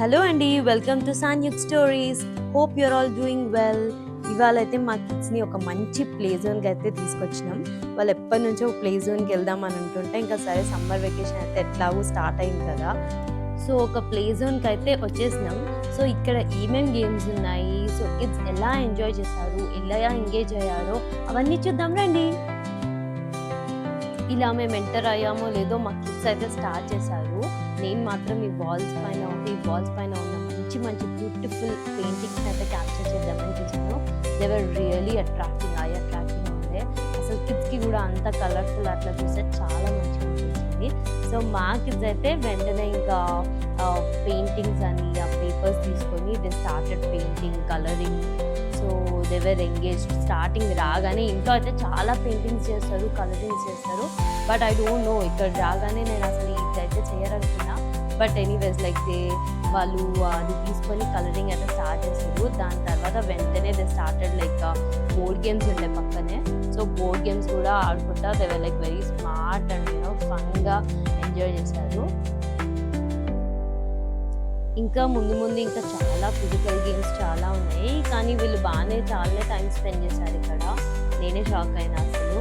Hello అండి, welcome to Sanyuk stories. Hope you're all doing well. ఇవాళ అయితే మా కిడ్స్ని ఒక మంచి ప్లే జోన్కి అయితే తీసుకొచ్చినాం. వాళ్ళు ఎప్పటి నుంచో ప్లే జోన్కి వెళ్దాం అని అంటుంటే ఇంకా సరే సమ్మర్ వెకేషన్ అయితే ఎట్లాగూ స్టార్ట్ అయింది కదా, సో ఒక ప్లే జోన్కి అయితే వచ్చేసినాం. సో ఇక్కడ ఏమేమి గేమ్స్ ఉన్నాయి, సో కిడ్స్ ఎలా ఎంజాయ్ చేశారు, ఎలా ఎంగేజ్ అయ్యారో అవన్నీ చూద్దాం రండి. ఇలా మేము ఎంటర్ అయ్యామో లేదో మా కిడ్స్ అయితే స్టార్ట్ చేశారు. నేను మాత్రం ఈ వాల్స్ పైన ఉన్న మంచి మంచి బ్యూటిఫుల్ పెయింటింగ్స్ అయితే క్యాప్చర్ చేద్దామని చూసాను. దే వర్ రియలీ అట్రాక్టింగ్ ఉండే. అసలు కిడ్స్కి కూడా అంత కలర్ఫుల్ అట్లా చూస్తే చాలా మంచిగా అనిపించింది. సో మా కిడ్స్ అయితే వెంటనే ఇంకా పెయింటింగ్స్ అని ఆ పేపర్స్ తీసుకొని they started painting, colouring. So they were engaged. Starting రాగానే ఇంట్లో అయితే చాలా పెయింటింగ్స్ చేస్తారు, కలరింగ్స్ చేస్తారు. బట్ ఐ డోంట్ నో ఇక్కడ రాగానే నేను అసలు ఇదైతే చేయరనుకున్నా. బట్ ఎనీవేస్ లైక్ వాళ్ళు అది తీసుకొని కలరింగ్ అయితే స్టార్ట్ చేస్తారు. దాని తర్వాత వెంటనే they started like board games ఉండే పక్కనే. సో బోర్డ్ గేమ్స్ కూడా ఆడుకుంటా they were like very smart and ఫన్గా ఎంజాయ్ చేశారు. ఇంకా ముందు ఇంకా చాలా ఫిజికల్ గేమ్స్ చాలా ఉన్నాయి, కానీ వీళ్ళు చాలా టైం స్పెండ్ చేశారు ఇక్కడ. నేనే షాక్ అయినా అసలు.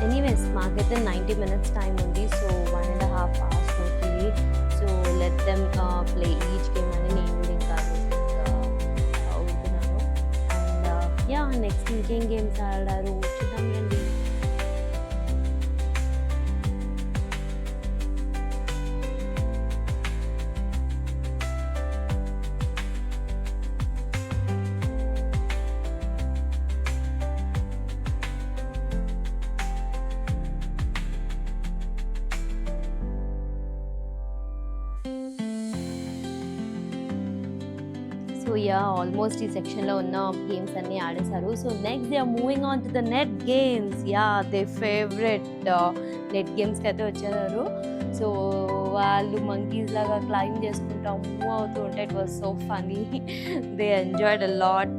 ఎనీవేస్ మాకైతే 90 minutes టైం ఉంది. So 1.5 hours totally. So let them play each game అని నేను కూడా ఇంకా అవుతున్నాను. అండ్ యా, నెక్స్ట్ ఇంకేం గేమ్స్ ఆడారు చూద్దాం రండి. సో యా, ఆల్మోస్ట్ ఈ సెక్షన్లో ఉన్న గేమ్స్ అన్నీ ఆడేశారు. So next they are moving on to the net games. Yeah, their favourite net గేమ్స్కి అయితే వచ్చారు. సో వాళ్ళు మంకీస్ లాగా క్లైమ్ చేసుకుంటా మూవ్ అవుతూ ఉంటే it was so funny. They enjoyed a lot.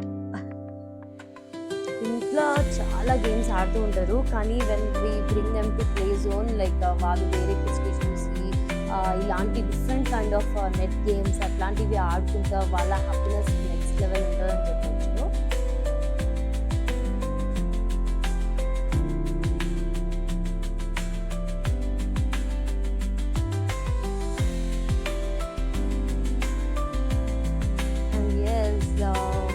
ఇంట్లో చాలా గేమ్స్ ఆడుతూ ఉంటారు, కానీ when we bring them to play zone like వాళ్ళు వేరే కిడ్స్కి చూసి ఇలాంటి different kind of net games అట్లాంటివి ఆడుకుంటా వాళ్ళ హ్యాపీనెస్ నెక్స్ట్ లెవెల్ ఉంటుందని చెప్పచ్చు. అండ్ ఎస్,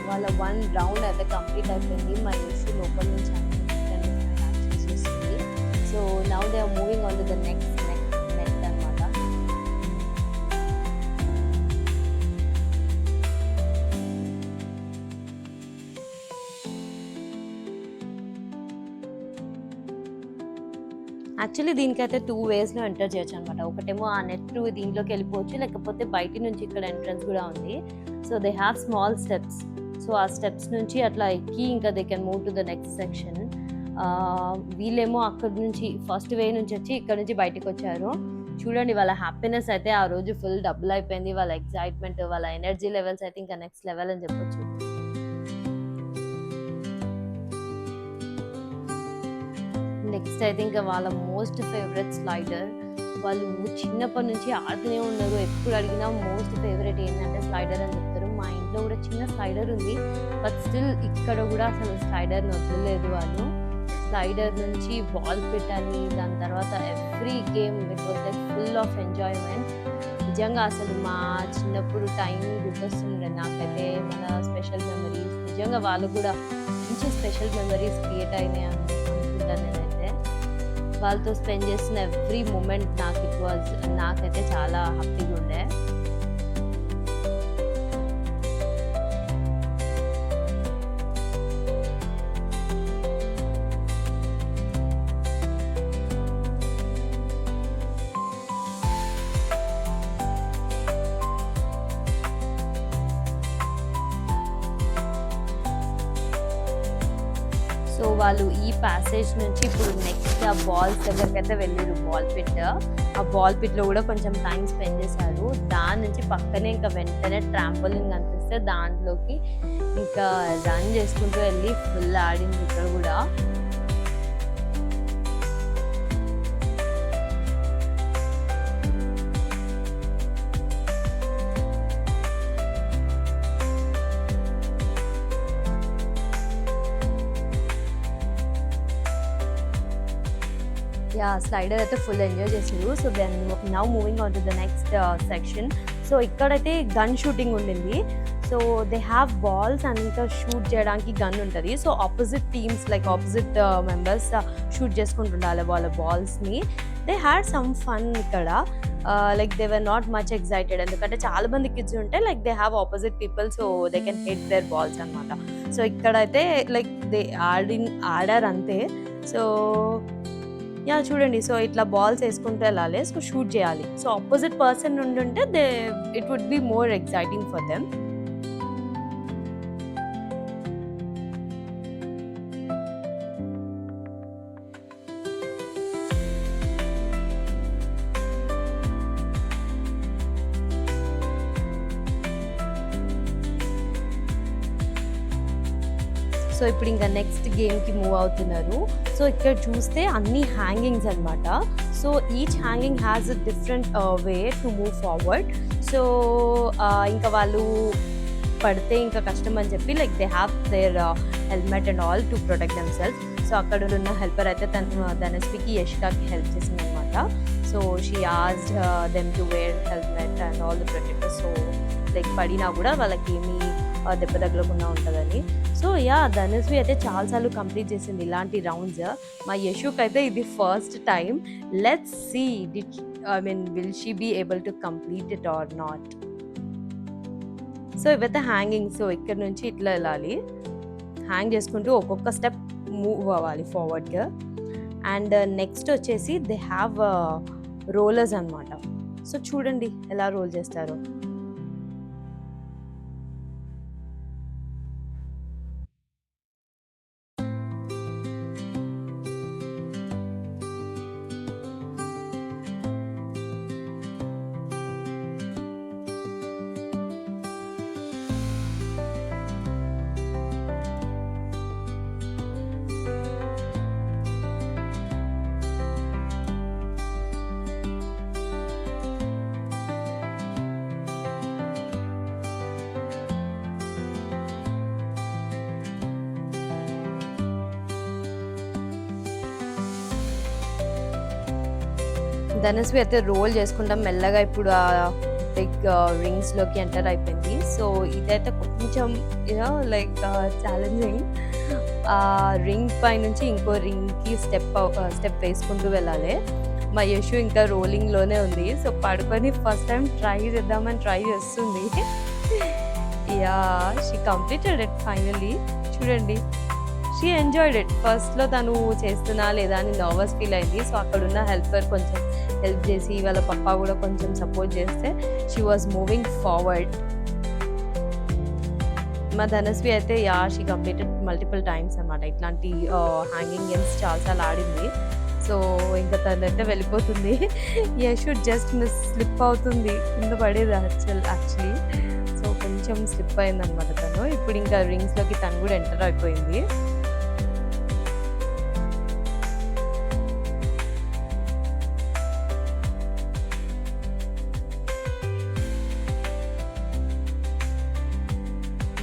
వాళ్ళ 1 round అయితే కంప్లీట్ అయిపోయింది. మా ఇష్యూ లోపల నుంచి యాక్షన్ చేస్తుంది. So now they are moving on to the next net అనమాట. యాక్చువల్లీ దీనికైతే 2 waysలో ఎంటర్ చేయొచ్చు అనమాట. ఒకటేమో ఆ నెట్ దీంట్లోకి వెళ్ళిపోవచ్చు, లేకపోతే బయట నుంచి ఇక్కడ ఎంట్రన్స్ కూడా ఉంది. So they have small steps. So ఆ స్టెప్స్ నుంచి అట్లా ఎక్కి ఇంకా they can move to the next section. వీళ్ళేమో అక్కడ నుంచి ఫస్ట్ వే నుంచి వచ్చి ఇక్కడ నుంచి బయటకు వచ్చారు. చూడండి, వాళ్ళ హ్యాపీనెస్ అయితే ఆ రోజు ఫుల్ డబుల్ అయిపోయింది. వాళ్ళ ఎక్సైట్మెంట్, వాళ్ళ ఎనర్జీ లెవెల్స్ అయితే ఇంకా నెక్స్ట్ లెవెల్ అని చెప్పొచ్చు. నెక్స్ట్ అయితే ఇంకా వాళ్ళ మోస్ట్ ఫేవరెట్ స్లైడర్. వాళ్ళు చిన్నప్పటి నుంచి ఆడుతూనే ఉన్నారు. ఎప్పుడు అడిగినా మోస్ట్ ఫేవరెట్ ఏంటంటే స్లైడర్ అని చెప్తారు. మా ఇంట్లో కూడా చిన్న స్లైడర్ ఉంది, బట్ స్టిల్ ఇక్కడ కూడా అసలు స్లైడర్ని వదలలేదు వాళ్ళు. స్లైడర్ నుంచి బాల్ పిట్ అని, దాని తర్వాత every game it was like full of enjoyment. నిజంగా అసలు మా చిన్నప్పుడు టైం గుర్తొస్తుండే నాకైతే. మన స్పెషల్ మెమరీస్, నిజంగా వాళ్ళు కూడా మంచి స్పెషల్ మెమరీస్ క్రియేట్ అయినాయి అనుకుంటాను నేనైతే. వాళ్ళతో స్పెండ్ చేసిన ఎవ్రీ మూమెంట్ నాకైతే చాలా హ్యాపీగా ఉండే. సో వాళ్ళు ఈ ప్యాసేజ్ నుంచి ఇప్పుడు నెక్స్ట్ ఆ బాల్స్ దగ్గరికి అయితే వెళ్ళారు. ఆ బాల్ పిట్లో కూడా కొంచెం టైం స్పెండ్ చేశారు. దాని నుంచి పక్కనే ఇంకా వెంటనే ట్రాంపోలిన్ కనిపిస్తే దాంట్లోకి ఇంకా రన్ చేసుకుంటూ వెళ్ళి ఫుల్ ఆడింది ఇక్కడ కూడా. యాహ్! స్లైడర్ అయితే ఫుల్ ఎంజాయ్ చేసిర్రు. So, then now moving on to the next section. So, ఇక్కడైతే గన్ షూటింగ్ ఉండింది. So, they have balls and ఇంకా షూట్ చేయడానికి గన్ ఉంటది. So, opposite teams like opposite members shoot చేసుకుంటుండాలి వాళ్ళ బాల్స్‌ని. దే హ్యాడ్ సమ్ ఫన్ ఇక్కడ. Like they were not much excited. ఎందుకంటే చాలా మంది కిడ్స్ ఉంటే like they have opposite people, so they can hit there balls అనమాట. సో, ఇక్కడైతే లైక్ దే ఆడారంతే. So, yeah! చూడండి. సో, ఇట్లా బాల్స్ ఏసుకుంటూ ఎళ్ళాలి. సో, షూట్ చేయాలి. సో, అపోజిట్ పర్సన్ ఉండుంటే it would be more exciting for them. So, ఇప్పుడు ఇంకా నెక్స్ట్ గేమ్‌కి మూవ్ అవుతున్నారు. సో, ఇక్కడ చూస్తే అన్నీ హ్యాంగింగ్స్ అనమాట. So, each hanging has a different way to move forward. So, ఇంకా వాళ్ళు పడితే ఇంకా కష్టం అని చెప్పి like they have their helmet and all to protect themselves. So, అక్కడ ఉన్న హెల్పర్ అయితే ధనశ్రీకి, యషికాకి హెల్ప్ చేసిందనమాట. So, she asked them to wear helmet and all the protectors. So, like పడినా కూడా వాళ్ళకేమీ దెబ్బ తగలకుండా ఉంటదని. So, yeah! ధనశ్రీ అయితే చాలా సార్లు కంప్లీట్ చేసింది ఇలాంటి రౌండ్స్. మా యశుకైతే ఇది first time. Let's see will she be able to complete it or not. So, ఇవైతే హ్యాంగింగ్. సో, ఇక్కడ నుంచి ఇట్లా వెళ్ళాలి. హ్యాంగ్ చేసుకుంటూ ఒక్కొక్క స్టెప్ మూవ్ అవ్వాలి ఫార్వర్డ్‌గా. అండ్ నెక్స్ట్ వచ్చేసి దే హ్యావ్ రోలర్స్ అనమాట. సో, చూడండి ఎలా రోల్ చేస్తారో. ధనశ్రీ అయితే రోల్ చేసుకుంటా మెల్లగా ఇప్పుడు ఆ బిగ్ రింగ్స్‌లోకి ఎంటర్ అయిపోయింది. సో, ఇదైతే కొంచెం లైక్ ఛాలెంజింగ్. రింగ్ పైనుంచి ఇంకో రింగ్‌కి స్టెప్ వేసుకుంటూ వెళ్ళాలి. మా యశు ఇంకా రోలింగ్‌లోనే ఉంది. సో, పడుకొని ఫస్ట్ టైమ్ ట్రై చేస్తుంది. Yeah! She completed it finally. చూడండి. She enjoyed it. ఫస్ట్‌లో తను చేస్తున్నా లేదా అని నర్వస్ ఫీల్ అయింది. సో, అక్కడున్న హెల్పర్ కొంచెం హెల్ప్ చేసి వాళ్ళ పప్పా కూడా కొంచెం సపోర్ట్ చేస్తే షీ వాజ్ మూవింగ్ ఫార్వర్డ్. మా ధనశ్రీ అయితే షీ కంప్లీటెడ్ మల్టిపుల్ టైమ్స్ అనమాట. ఇట్లాంటి హ్యాంగింగ్ గేమ్స్ చాలా సార్లు ఆడింది. సో, ఇంకా తనైతే వెళ్ళిపోతుంది. యశు జస్ట్ స్లిప్ అవుతుంది. కింద పడేది యాక్చువల్లీ. సో, కొంచెం స్లిప్ అయిందనమాట తను. ఇప్పుడు ఇంకా రింగ్స్‌లోకి తను కూడా ఎంటర్ అయిపోయింది.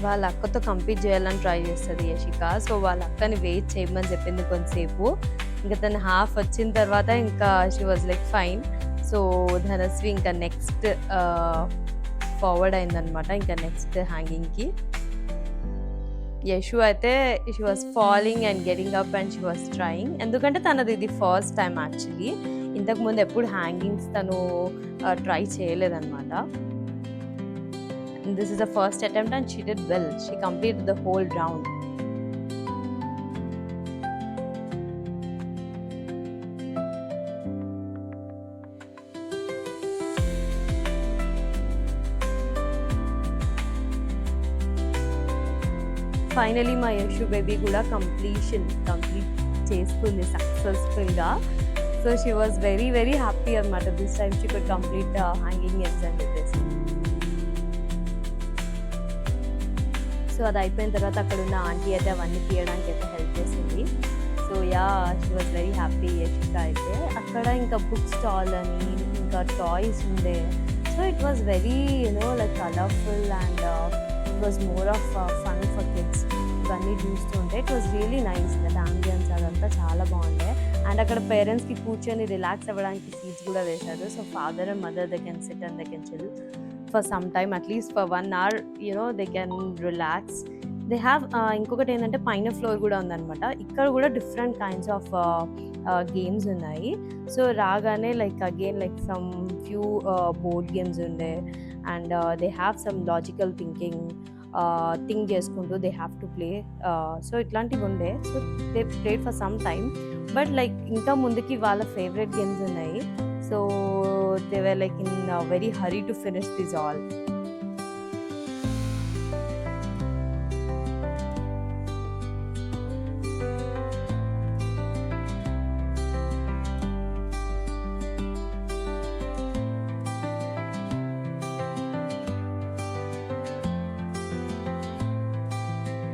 వాళ్ళ అక్కతో కంపీట్ చేయాలని ట్రై చేస్తది యశిక. సో, వాళ్ళ అక్కని వెయిట్ చేయమని చెప్పింది కొంతసేపు. ఇంకా తను హాఫ్ వచ్చిన తర్వాత ఇంకా she was like fine. So, Dhanashree ఇంకా నెక్స్ట్ ఫార్వర్డ్ అయిందనమాట. ఇంకా నెక్స్ట్ హ్యాంగింగ్‌కి. యశు అయితే she was falling and getting up and she was trying. ఎందుకంటే తనది ఇది ఫస్ట్ టైం యాక్చువల్లీ. ఇంతకుముందు ఎప్పుడు హ్యాంగింగ్స్ తను try చేయలేదనమాట. This is the first attempt and she did well. She completed the whole round. Finally my Yashu baby kuda complete చేసుకుంది సక్సెస్ఫుల్గా. So, she was very very happy అన్నమాట. This time she could complete hanging games and this. So, అది అయిపోయిన తర్వాత అక్కడ ఉన్న aunty అయితే అవన్నీ తీయడానికి అయితే హెల్ప్ చేసింది. So, she was very happy Yashika అయితే. అక్కడ ఇంకా బుక్ స్టాల్ అని ఇంకా టాయ్స్ ఉండే. So, it was very like colourful and it was more of fun for kids. ఇవన్నీ చూస్తుంటే it was really nice. That ambience అదంతా చాలా బాగుండే. అండ్ అక్కడ పేరెంట్స్కి కూర్చొని రిలాక్స్ అవ్వడానికి సీట్స్ కూడా వేశారు. So father and mother they can sit and they can chill for some time, at least for 1 hour they can relax. They have ఇంకొకటి ఏంటంటే పైన ఫ్లోర్ కూడా ఉందన్నమాట. ఇక్కడ కూడా డిఫరెంట్ కైండ్స్ ఆఫ్ గేమ్స్ ఉన్నాయి. సో రాగానే like again like some few board games ఉండే, and they have some logical think చేసుకుంటూ they have to play. So ఇట్లాంటివి ఉండే. So they played for some time, but like ఇంకా ముందుకి వాళ్ళ favourite games ఉన్నాయి. So they were like in very hurry to finish this all.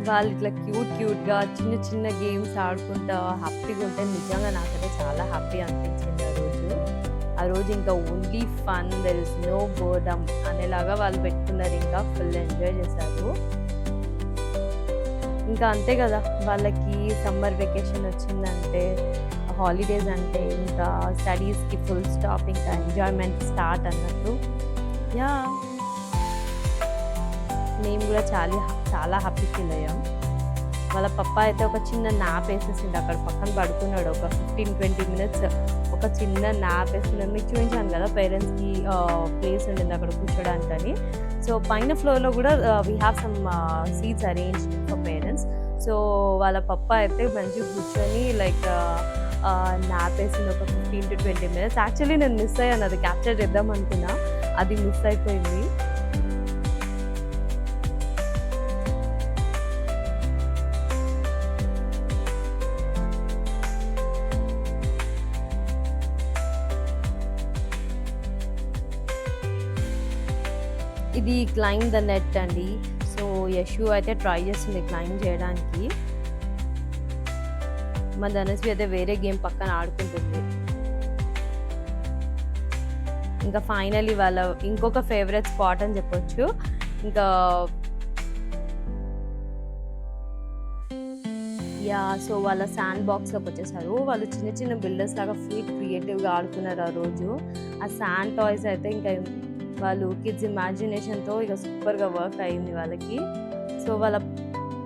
వాళ్ళు ఇట్లా క్యూట్గా చిన్న చిన్న గేమ్స్ ఆడుకుంటా హ్యాపీగా ఉంటే నిజంగా నాకైతే చాలా హ్యాపీ అనిపించింది ఆ రోజు ఇంకా only fun, there is no boredom అనేలాగా వాళ్ళు పెట్టుకున్నారు. ఇంకా ఫుల్ ఎంజాయ్ చేశారు. ఇంకా అంతే కదా, వాళ్ళకి సమ్మర్ వెకేషన్ వచ్చిందంటే, హాలిడేస్ అంటే ఇంకా స్టడీస్కి ఫుల్ స్టాప్, ఇంకా ఎంజాయ్మెంట్ స్టార్ట్ అన్నట్టు. యా, మేము కూడా చాలా హ్యాపీ ఫీల్ అయ్యాం. వాళ్ళ పప్ప అయితే ఒక చిన్న నాప్ వేసేసిండు, అక్కడ పక్కన పడుకున్నాడు. ఒక 15-20 minutes ఒక చిన్న నాప్ వేసుకున్నాడు. మీకు చూపించాను కదా పేరెంట్స్కి ప్లేస్ ఉండింది అక్కడ కూర్చోడానికని. సో పైన ఫ్లోర్లో కూడా we have some seats arranged for parents. So వాళ్ళ పప్ప అయితే మంచిగా కూర్చొని లైక్ నాప్ వేసింది ఒక 15-20 minutes. యాక్చువల్లీ నేను మిస్ అయ్యాను, అది క్యాప్చర్ చేద్దాం అనుకున్నా, అది మిస్ అయిపోయింది. ఇది క్లైమ్ ద నెట్ అండి. సో యశు అయితే ట్రై చేస్తుంది క్లైమ్ చేయడానికి. మా ధనశ్రీ అయితే వేరే గేమ్ పక్కన ఆడుకుంటుంది. ఇంకా ఫైనలీ వాళ్ళ ఇంకొక ఫేవరెట్ స్పాట్ అని చెప్పొచ్చు. ఇంకా యా, సో వాళ్ళ శాండ్ బాక్స్లోకి వచ్చేసారు. వాళ్ళు చిన్న చిన్న బిల్డర్స్ లాగా ఫుల్ క్రియేటివ్గా ఆడుకున్నారు ఆ రోజు. ఆ శాండ్ టాయ్స్ అయితే ఇంకా వాళ్ళు కిడ్స్ ఇమాజినేషన్తో ఇక సూపర్గా వర్క్ అయింది వాళ్ళకి. సో వాళ్ళ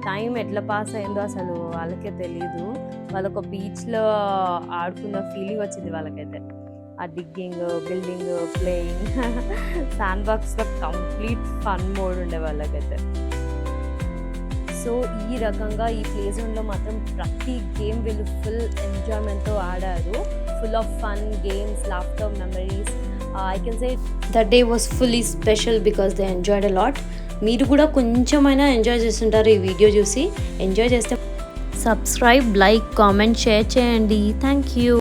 టైం ఎట్లా పాస్ అయిందో అసలు వాళ్ళకే తెలీదు. వాళ్ళొక బీచ్లో ఆడుకున్న ఫీలింగ్ వచ్చింది వాళ్ళకైతే. ఆ డిగ్గింగ్, బిల్డింగ్, ప్లేయింగ్, శాండ్ బాక్స్లో కంప్లీట్ ఫన్ మోడ్ ఉండే వాళ్ళకైతే. సో ఈ రకంగా ఈ ప్లే జోన్లో మాత్రం ప్రతి గేమ్ వీళ్ళు ఫుల్ ఎంజాయ్మెంట్తో ఆడారు. Full of fun games, laughter, memories. I can say that day was fully special because they enjoyed a lot. మీరు కూడా కొంచెమైనా ఎంజాయ్ చేస్తుంటారు ఈ వీడియో చూసి. ఎంజాయ్ చేస్తే సబ్స్క్రైబ్, లైక్, కామెంట్, షేర్ చేయండి. Thank you.